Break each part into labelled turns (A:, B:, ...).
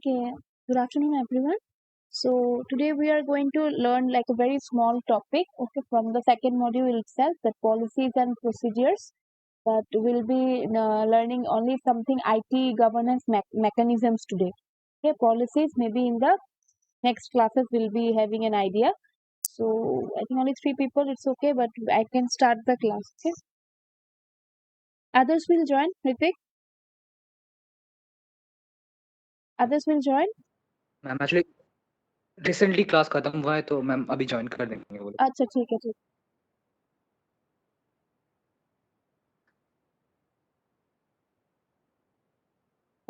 A: Okay, good afternoon, everyone. So today we are going to learn like a very small topic, okay, from the second module itself, the policies and procedures. But we'll be learning only something IT governance mechanisms today. Okay, policies maybe in the next classes we'll be having an idea. So I think only three people. It's okay, but I can start the class. Okay, others will join. Ritik, others will join.
B: Ma'am actually recently class खत्म हुआ है तो ma'am अभी join कर देंगे वो लोग।
A: अच्छा ठीक है ठीक.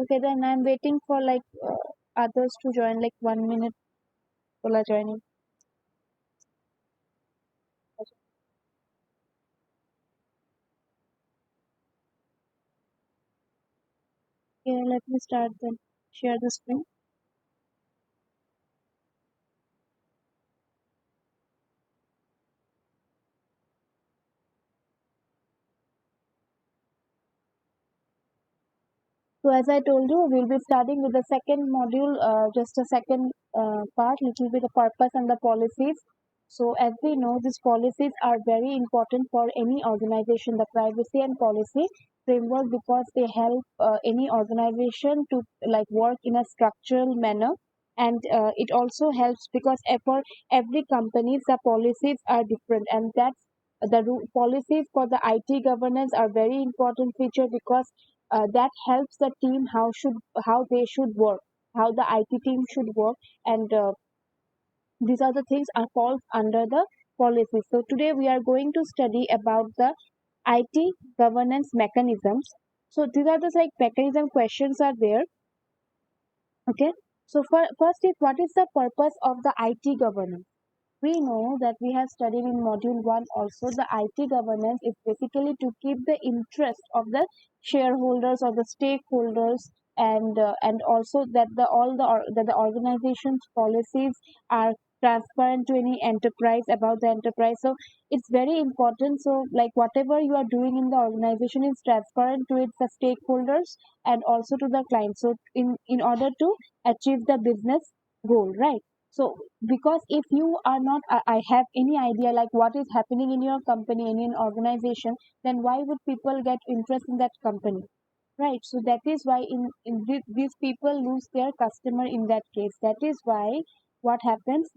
A: Okay, then I'm waiting for like others to join, like 1 minute. People are joining. Okay, let me start then. Share the screen. So as I told you, we'll be starting with the second module, just a second part, little bit the purpose and the policies. So as we know, these policies are very important for any organization, the privacy and policy framework, because they help any organization to like work in a structural manner. And it also helps because for every company, the policies are different, and that's policies for the IT governance are very important feature because that helps the team how they should work, how the IT team should work, and these are the things are falls under the policy. So today we are going to study about the IT governance mechanisms. So these are the like mechanism questions are there. Okay. So first is, what is the purpose of the IT governance? We know that we have studied in module 1 also, the IT governance is basically to keep the interest of the shareholders or the stakeholders, and also that the organization's policies are transparent to any enterprise about the enterprise. So it's very important, so like whatever you are doing in the organization is transparent to its the stakeholders and also to the client, so in order to achieve the business goal, right? So because if you are not, I have any idea like what is happening in your company, in an organization, then why would people get interest in that company, right? So that is why these people lose their customer in that case. That is why what happens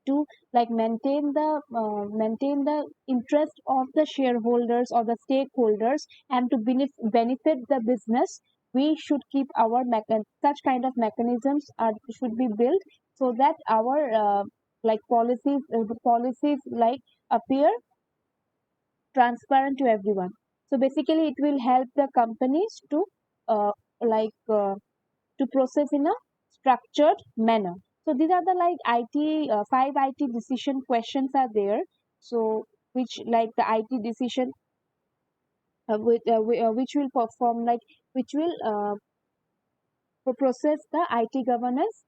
A: to like maintain the interest of the shareholders or the stakeholders, and to benefit the business, we should keep our such kind of mechanisms are should be built, so that our like policies like appear transparent to everyone. So basically it will help the companies to uh, like to process in a structured manner. So these are the like IT five IT decision questions are there. So which like the IT decision which will perform like which will process the IT governance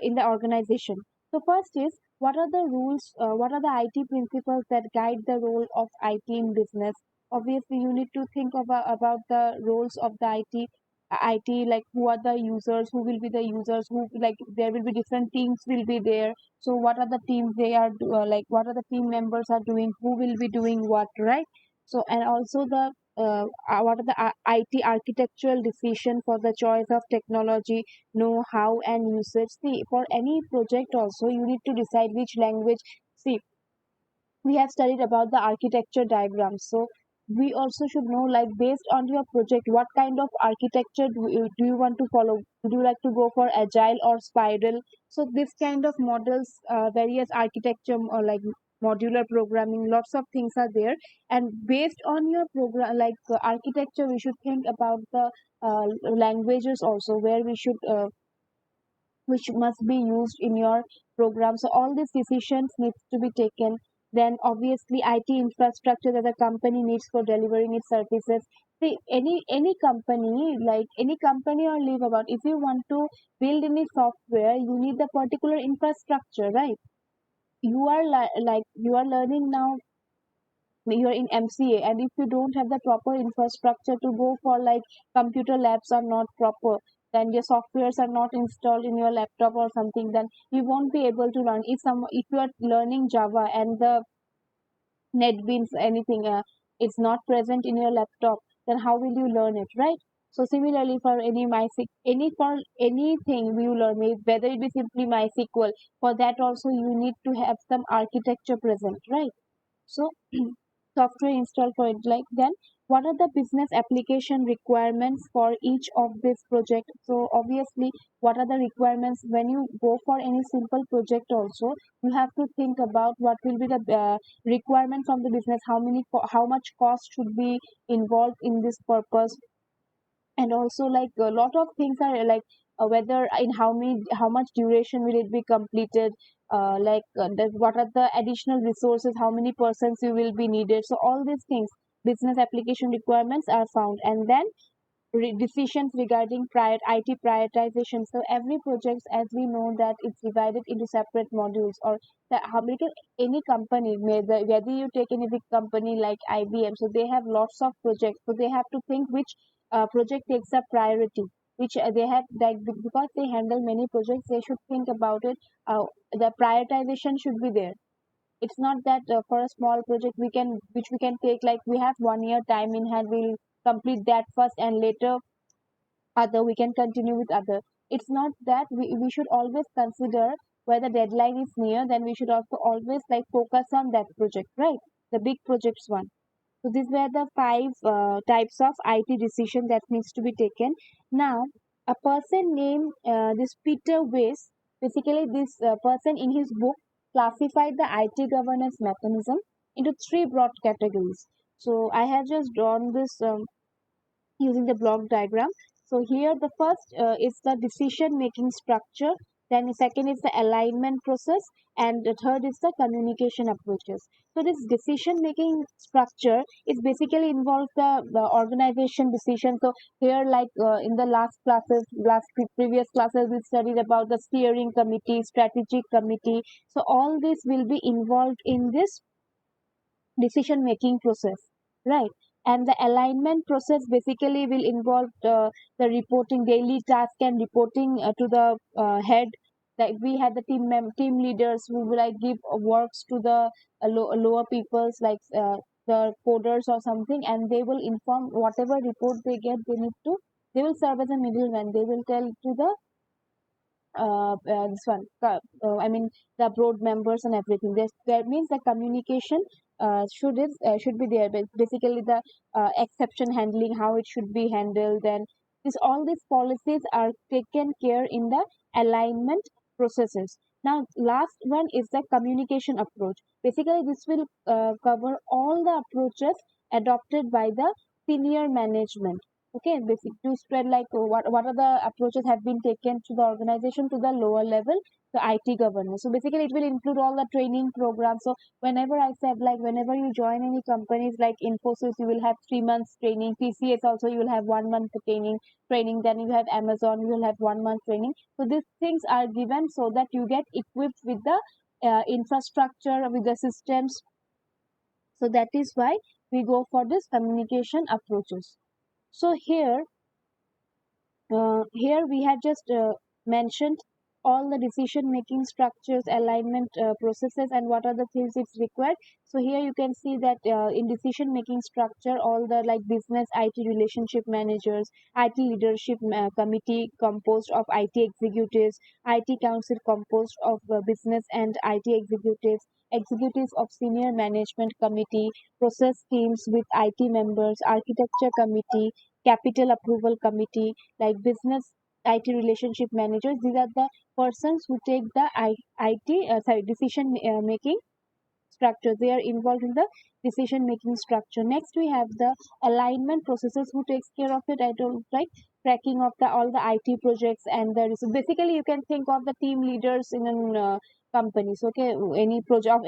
A: in the organization. So first is, what are the rules? What are the IT principles that guide the role of IT in business? Obviously, you need to think about the roles of the IT, like who are the users, who will be the users, who like there will be different teams will be there. So what are the teams they are like? What are the team members are doing? Who will be doing what, right? So and also the what are the IT architectural decision for the choice of technology, know-how, and usage. See, for any project also, you need to decide which language. See, we have studied about the architecture diagram. So we also should know, like based on your project, what kind of architecture do you want to follow? Would you like to go for agile or spiral? So this kind of models, various architecture or like modular programming, lots of things are there. And based on your program, like architecture, we should think about the languages also, where we should which must be used in your program. So all these decisions needs to be taken. Then obviously IT infrastructure that the company needs for delivering its services. See, any company, like any company or leave about, if you want to build any software, you need the particular infrastructure, right? You are like you are learning now, you're in MCA, and if you don't have the proper infrastructure to go for, like computer labs are not proper, then your softwares are not installed in your laptop or something, then you won't be able to learn. If you are learning Java and the NetBeans anything is not present in your laptop, then how will you learn it, right? So similarly for any for anything you learn, whether it be simply MySQL, for that also you need to have some architecture present, right? So software install for it, like then what are the business application requirements for each of this project? So obviously what are the requirements when you go for any simple project also, you have to think about what will be the requirement from the business, how much cost should be involved in this purpose, and also like a lot of things are like whether in how much duration will it be completed, what are the additional resources, how many persons you will be needed, so all these things, business application requirements are found. And then decisions regarding IT prioritization. So every project, as we know, that it's divided into separate modules, or because any company, whether you take any big company like IBM, so they have lots of projects, so they have to think which project takes a priority. Which they have, like, because they handle many projects, they should think about it. The prioritization should be there. It's not that for a small project which we can take, like we have 1 year time in hand, we'll complete that first and later other we can continue with other. It's not that. We should always consider where the deadline is near, then we should also always like focus on that project, right? The big projects one. So these were the five types of IT decision that needs to be taken. Now, a person named this Peter Weiss, basically this person in his book classified the IT governance mechanism into three broad categories. So I have just drawn this using the block diagram. So here the first is the decision making structure, then the second is the alignment process, and the third is the communication approaches. So this decision making structure is basically involves the organization decision. So here, like in the previous classes, we studied about the steering committee, strategic committee. So all this will be involved in this decision making process, right? And the alignment process basically will involve the reporting daily task and reporting to the head. Like we had the team leaders who will like give works to the lower peoples, like the coders or something, and they will inform whatever report they get, they will serve as a middleman. They will tell to the this one I mean the board members and everything. That means the communication should be there, but basically the exception handling, how it should be handled, and this all these policies are taken care in the alignment processes. Now last one is the communication approach. Basically this will cover all the approaches adopted by the senior management. Okay, basic to spread like what are the approaches have been taken to the organization to the lower level, the IT governance. So basically, it will include all the training programs. So whenever I said like whenever you join any companies like Infosys, you will have 3 months training. TCS also you will have 1 month training. Training. Then you have Amazon, you will have 1 month training. So these things are given so that you get equipped with the infrastructure, with the systems. So that is why we go for this communication approaches. So here we have just mentioned all the decision making structures, alignment processes, and what are the things it's required. So here you can see that in decision making structure, all the like business IT relationship managers, IT leadership committee composed of IT executives, IT council composed of business and IT executives, executives of senior management committee, process teams with IT members, architecture committee, capital approval committee, like business IT relationship managers. These are the persons who take the decision making structure. They are involved in the decision making structure. Next, we have the alignment processes. Who takes care of it? I don't like tracking of the all the IT projects, and there is basically you can think of the team leaders in an companies. Okay, any project.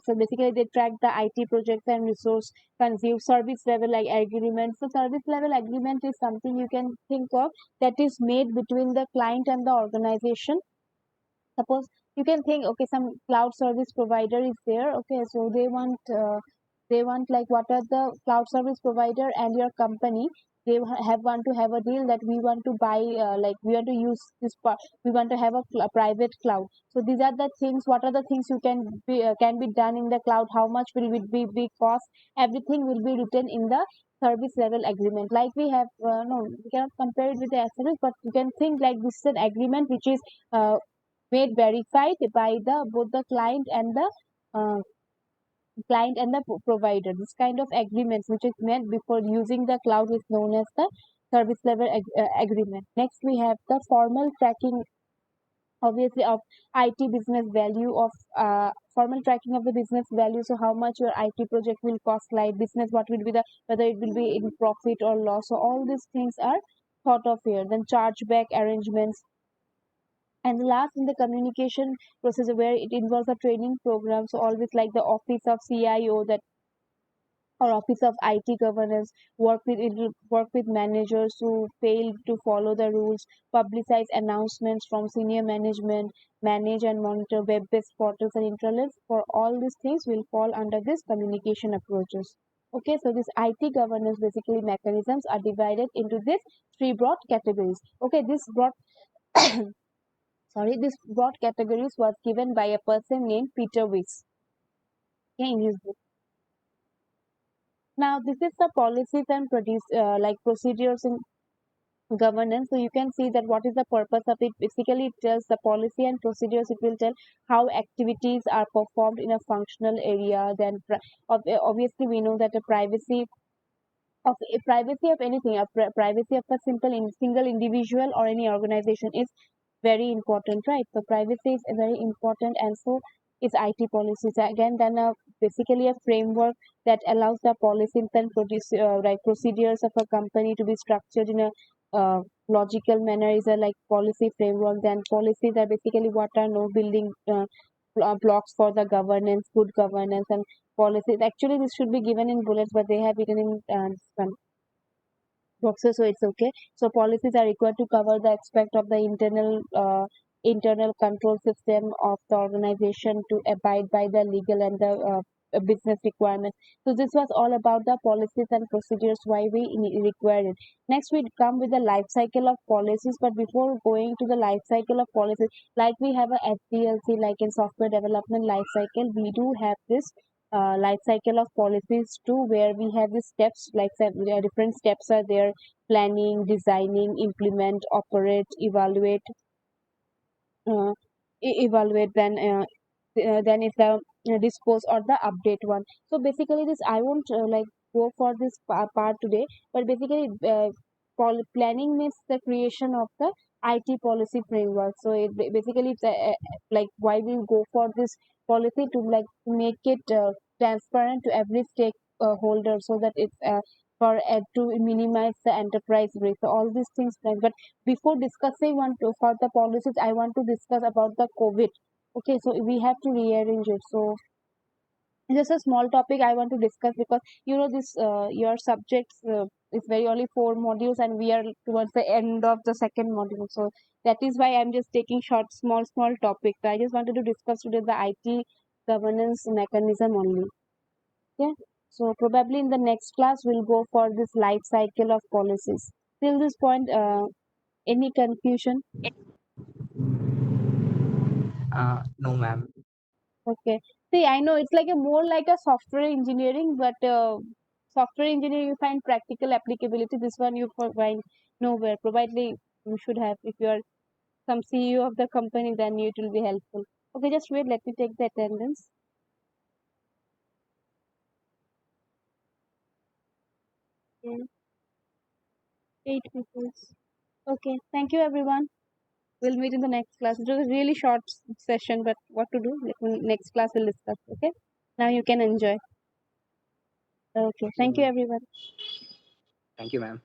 A: So basically they track the IT projects and resource consume service level like agreement. So service level agreement is something you can think of that is made between the client and the organization. Suppose you can think, okay, some cloud service provider is there. Okay, so they want like what are the cloud service provider and your company, they want to have a deal that we want to buy, like we want to use this we want to have a private cloud. So these are the things. What are the things you can be done in the cloud? How much will it be cost? Everything will be written in the service level agreement. Like we have, no, we cannot compare it with the SMS, but you can think like this is an agreement which is made verified by the both the uh, client and the provider. This kind of agreements which is made before using the cloud is known as the service level agreement. Next we have the formal tracking, obviously, of IT business value of formal tracking of the business value. So how much your IT project will cost, like business, what will be the, whether it will be in profit or loss. So all these things are thought of here. Then chargeback arrangements. And the last in the communication process where it involves a training program. So always like the office of CIO, that or office of IT governance, work with managers who fail to follow the rules, publicize announcements from senior management, manage and monitor web-based portals and intranets. For all these things will fall under this communication approaches. Okay, so this IT governance basically mechanisms are divided into these three broad categories. Okay, this broad this broad categories was given by a person named Peter Weiss. Okay, in his book. Now, this is the policies and like procedures in governance. So you can see that what is the purpose of it. Basically, it tells the policy and procedures. It will tell how activities are performed in a functional area. Then, obviously, we know that the privacy of anything, privacy of a single individual or any organization is very important, right? So privacy is very important, and so is IT policies. Again, then basically a framework that allows the policies and procedures of a company to be structured in a logical manner is a like policy framework. Then policies are basically what are no building blocks for the governance, good governance, and policies. Actually, this should be given in bullets, but they have written in some boxes, so it's okay. So policies are required to cover the aspect of the internal control system of the organization to abide by the legal and the business requirements. So this was all about the policies and procedures, why we require it. Next we come with the life cycle of policies, but before going to the life cycle of policies, like we have a SDLC, like in software development life cycle, we do have this life cycle of policies too, where we have the steps, like different steps are there: planning, designing, implement, operate, evaluate, uh, then is the dispose or the update one. So basically this I won't like go for this part today, but basically planning means the creation of the IT policy framework. So it basically it's like why we go for this policy to like make it transparent to every stakeholder, so that it's for to minimize the enterprise risk. So all these things, but before discussing for the policies, I want to discuss about the COVID. Okay, so we have to rearrange it. So just a small topic I want to discuss, because this your subjects is very only 4 modules, and we are towards the end of the second module. So that is why I'm just taking short, small topics. I just wanted to discuss today the IT governance mechanism only. Yeah. So probably in the next class we'll go for this life cycle of policies. Till this point, any confusion?
B: No, ma'am.
A: Okay. See, I know it's like a more like a software engineering, but software engineering you find practical applicability. This one you find nowhere. Probably you should have, if you are some CEO of the company, then it will be helpful. Okay, just wait. Let me take the attendance. Okay. 8 people. Okay. Thank you, everyone. We'll meet in the next class. It was a really short session, but what to do? Next class we'll discuss. Okay. Now you can enjoy. Okay. Thank you, everyone.
B: Thank you, ma'am.